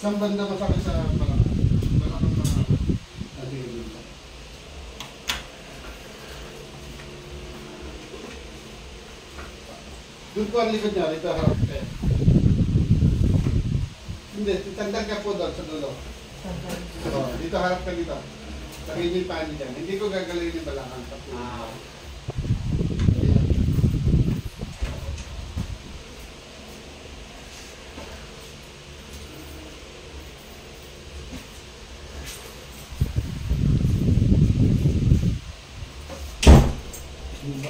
Saan banda masakit sa balakang? Balakang na natin dito. Doon po ang likod niya, dito harap kayo. Hindi, titandang ka po doon sa dulo. Oh, dito harap ka dito. Lagay niyo yung paa niyo dyan. Hindi ko gagalawin yung balakang.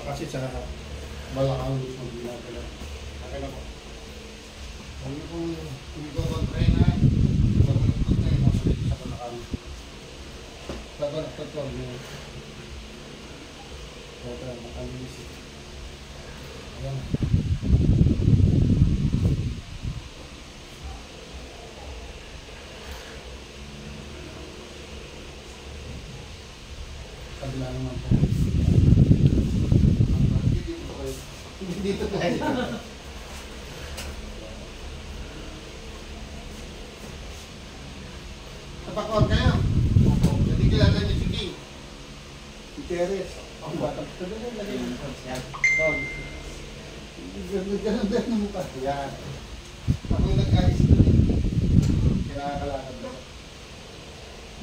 Kasi sa balakang gusto mo ginagala. Akin na po. Huwag niyo pong i-go-contrain na. Babalagtot na yung masakit sa balakang. Babalagtot ko niyo. Ito, makalinis. Ayan. Kabila naman po. Dito tayo. Napakon kayo. Jadi kilala niyo si King. Si Teres. Ang batang. Ganun lagi yung konsyan. Ganun din ang mukha. Yan. Ako yung nag-alis ito din. Kinakalakad mo.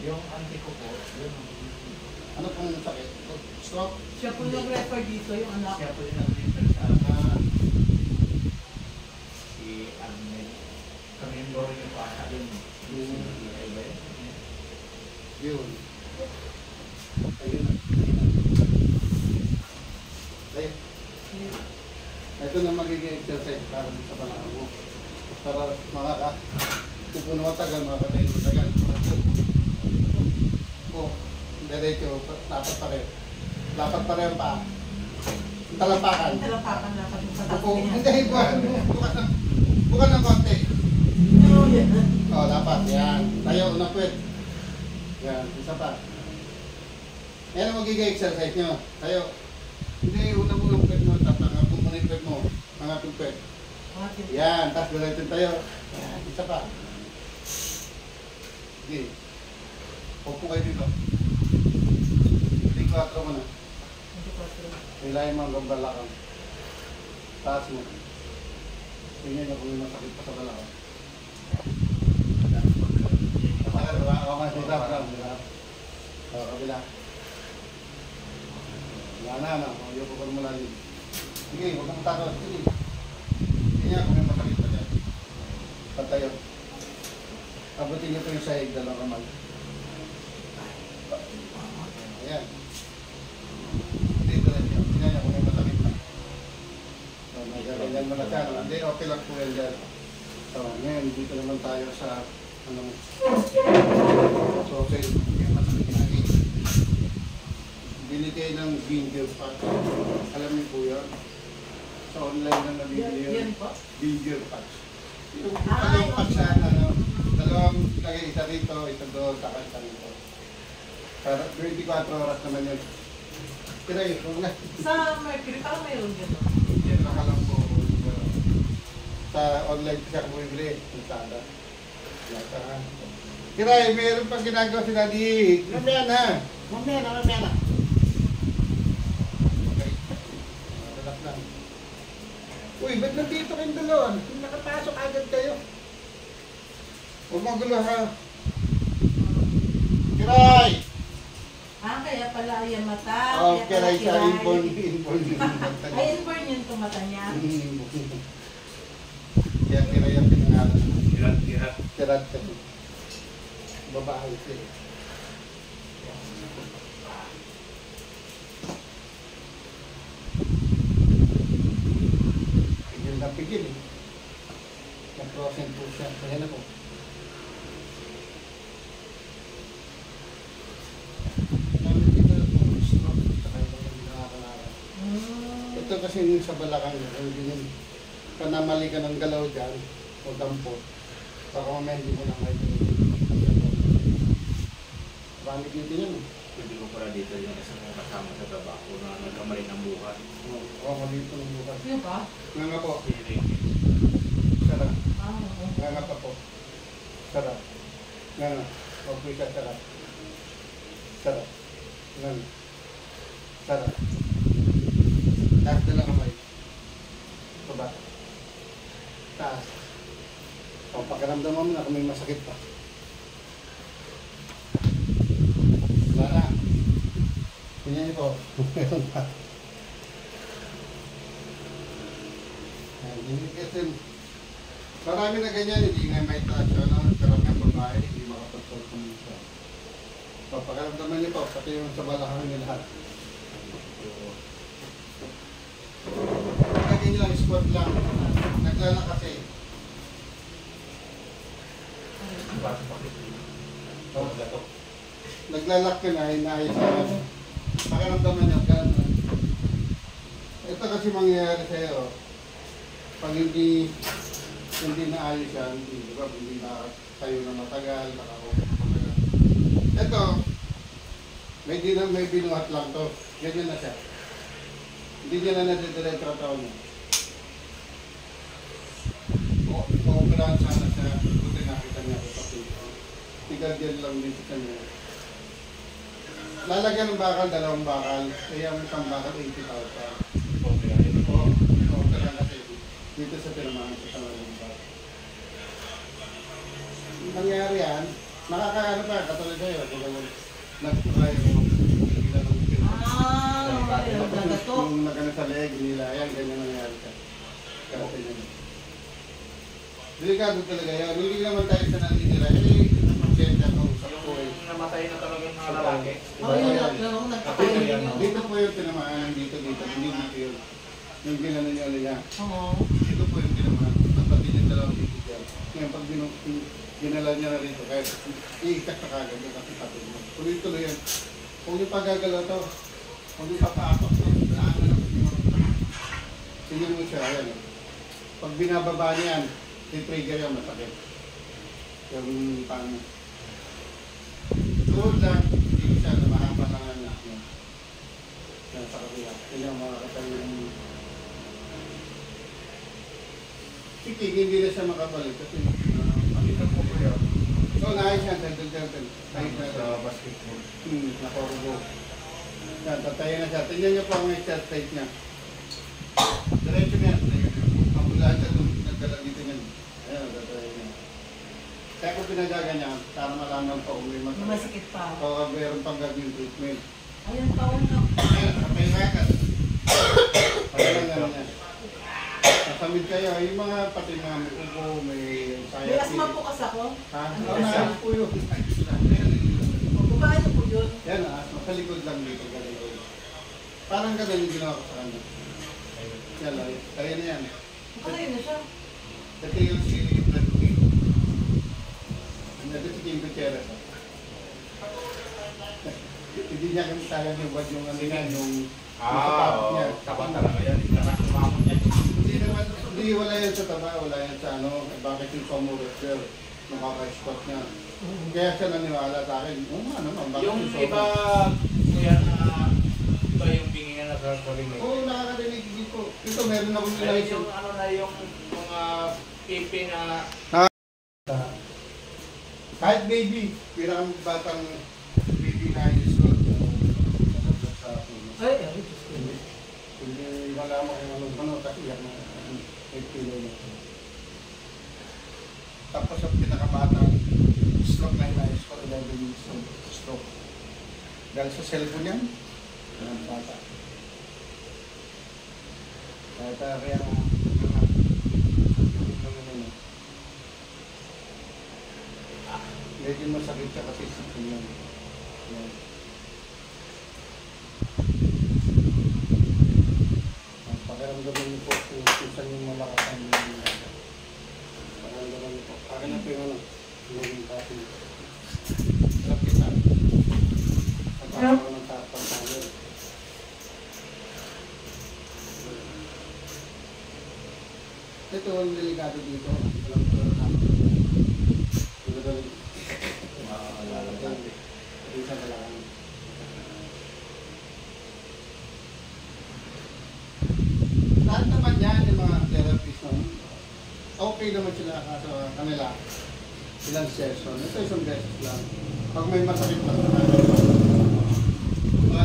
Yung auntie ko po, yun. Ano pong sakit? Stroke? Siya po nag-refer dito, yung anak. Siya po yung nag-refer sa si Arnel. Kami yung loro yung pasa din. Yun. Ayun. Ayun. Ito na magiging exercise para sa balakang mo. Para pupuno matagal, makakatayin matagal. O, diretso, dapat pa rin. Dapat pa rin pa. Talampakan. Talampakan dapat yung sa Opo, hindi, bukan ng konti. O, dapat, yan. Tayo, unang puwet. Yan, isa pa. Yan ang magiging exercise nyo. Tayo. Hindi, unang puwet mo, tapos ang pumunit puwet mo. Ang atong puwet. Yan, tapos diretso tayo. Yan, isa pa. Sige. Upo kayo dito. 24 mo na. Hilahin mo hanggang balakang. Taas mo. Tingnan niyo kung may masakit pa sa balakang. Ako nga dito. Kabila. Wala na. Ayoko ko malalim. Sige, huwag kang takot. Sige. Tingnan kung may masakit pa dyan. Patayo. Abutin niyo po yung sahig, dalawang kamay. Ayan. Dito na niyo. Tingnan niyo kung may masakit pa. So, nagkaganyan mo na siya. Hindi, okay lang po yan dyan. So, ngayon, dito naman tayo sa anong so, okay. Masakit na rin. Bili kayo ng ginger pack. Alam niyo po yan? Sa online na nabili yun. Yan po? Ginger pack. Yung dalawang pack sa dalawang lagay, isa rito, isa doon, saka isa rito. Para 24 oras naman yun. Kira yun, kung na. Sa Mercury, parang mayroon dyan. Yan nakalang po. Sa online siya kung bibili. Pintada. Kira yun, mayroon pang ginagawa si Daddy. Mamaya na. Mamaya na. Okay. Relax lang. Uy, ba't nandito kayong dalawa? Nakapasok agad kayo. Huwag mo gulo ha. Kiray! Kaya pala yung mata. Oh, kiray sa inborn. Ay, inborn yun itong mata niya. Kaya kiray ang pinangalan. Kirat. Kirat kasi. Babae siya. Pigil na pigil eh. Nag-crossing po siya. Kaya na po. Ito kasi yung sa balakang yun. Panamali ka ng galaw dyan o dampot. Baka mamaya hindi mo na kayo. Pamit nyo din yan. Pwede ko para dito yung isang kasama sa trabaho na nagkamali ng buhat. Oo, malito ng bukas. Yun ba? Nga nga po. Hindi. Isa lang. Oo. Nga nga pa po. Sarap. Ganun. Okay ka, sarap. Sarap. Ganun. Sarap. Taas na lang kamay. Baba. Taas. O, pakiramdaman mo na kung may masakit pa. Wala na. Ganyan ito. Meron pa. Kasi marami na ganyan, hindi nga may touch, pero nga babae, hindi makapagpag kumisa. So, pagkaramdaman niyo po, pati yung sa balakang niyo lahat. Pagkagin niyo lang, squat lang. Naglalak kasi. Naglalak ka na, inayos na. Pagkaramdaman niyo, gano'n. Ito kasi mangyayari sa'yo. Pag hindi naayos yan, hindi na tayo na matagal, nakaupo matagal. Ito, may binuhat lang to. Ganyan na siya. Hindi niya na nadidiretso tao niya. Operahan sana siya. Buti nakita niya ako sa pito. Tigagyan lang din sa kanya. Lalagyan ng bakal, 2 bakal. Kaya ang isang bakal, 80,000. Operahan kasi dito sa pinamahan sa ng bakal. Nangyari yan, nakakaano pa, katulad kayo, nag-try yung ilan ng nagato. yung nagano sa leg nila, yan, ganyan nangyari ka. Kasi yun. Delikado talaga yan. Hindi naman tayo sa nanitira. Magkenda ko sa buhay. Yung namatay na talaga yung mga lalaki. Yung nagkakain. Dito po yung tinamaan, dito, hindi dito yun. Yung ginano niya niya. Oo. Dito po yung tinamaan. Pati yung dalawang dito dyan. Ngayon, pag ginala niya na rito, kahit iikat na kagad yung kasi tapos mo. Tuloy-tuloy yan. Huwag niyo pagagalaw to. Huwag niyo papaapak to. Tingnan mo siya, ayan. Pag binababa niya yan, trigger yung masakit. Yung paano. Tuod lang, hindi siya na mahaba lang ang anak niya. Yan sa kabila. Yan yung mga katayin. Sige, hindi na siya makabalik kasi Makita po ko yun. so, naayos yan, gentle. Ayos na Sa basketball. Nakurugo. Yan, tatayin na siya. Tingnan niyo po ang exercise state niya. Diretso niya. Mabulaan siya doon. Nagdala dito niya. Ayan, tatayin niya. Kaya kung pinagaganyan, para malaman pa kung may masakit. Masikit pa. O meron pang gagawin treatment. Ayun, taon na. Ayan, kapay rakat. Ayan lang niya. Nasamid kayo, yung mga pati mga may upo, may May asma po kasi ako. Ha? Ano Oo, asma? naayos po yun. Paano po yun? Yan sa likod lang dito. Parang ganun yung ginawa ko sa kanya. Yan lang, kaya na yan. Nakalayo na siya. Ito yung si Blood King. Ito si King Gutierrez. Hindi niya kami talaga yung bad yung ano yan, yung sapatos niya. Taba talaga yan. Hindi naman kumamot yan. Hindi, wala yan sa taba, wala yan sa ano, bakit yung pamurotser, nakaka-spot niya. Kaya siya naniwala sa akin, nga naman, bakit Yung yung iba, kuya na, iba yung bingi na nakakarinig. Oo, nakakarinig dito. Ito, meron akong Pero nilay yung ano na yung mga pipi na kahit baby, pirang batang baby na years old. Ay, ay, Diyos ko. Hindi wala mo kung ano, kasi yan na 8 kilo na. Tapos ang pinakabatang stroke na inayos ko, 11 years old stroke. Dahil sa cellphone yan, ang bata. Kaya medyo masakit siya kasi sa yan. Yan. Ang pakiramdaman niyo po kung saan yung malakas ang pakiramdaman niyo po. Akin na po yung ano, yung kasi. Sarap kita. Pagkakaroon ng tapang. Ito ang delikado dito. Walang tulad namin. Isa na lang. Lahat naman yan, yung mga therapist naman, okay naman sila sa kanila. Ilang session. Ito isang beses lang. Pag may masakit na mga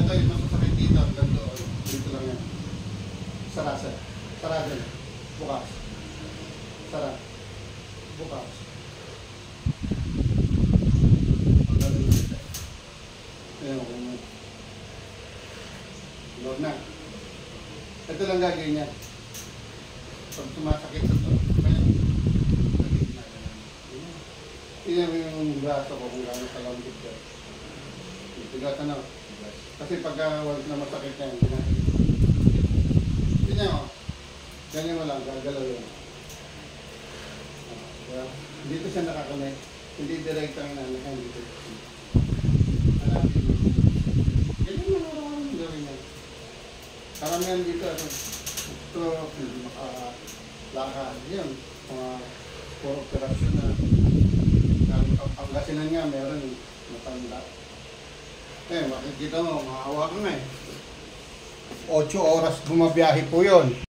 ito yung masasakit dito, hanggang doon. Dito lang yan. Sarasa. Sarasa. Bukas. Sara. Bukas. Ang galing dito. Ayan ko mo. Load na. Ito lang gagawin niya. Pag sumasakit ito, kaya sakit na. Tingnan mo yung braso ko kung gaano kalambot ka. Tigatan na. Kasi pagka wala na masakit na yun, tingnan mo. Ganyan mo lang, gagalaw yun. Dito siya nakakamay. Hindi direct ang inanakan dito. Hanapin mo. Ganyan mo lang ang gawin niya. Karamihan dito, stroke, hindi makalakad. Yun, mga puro operasyon na. Ang gasinan nga, meron matanda. Makikita mo, maawa ka nga 8 oras bumabiyahe po yun.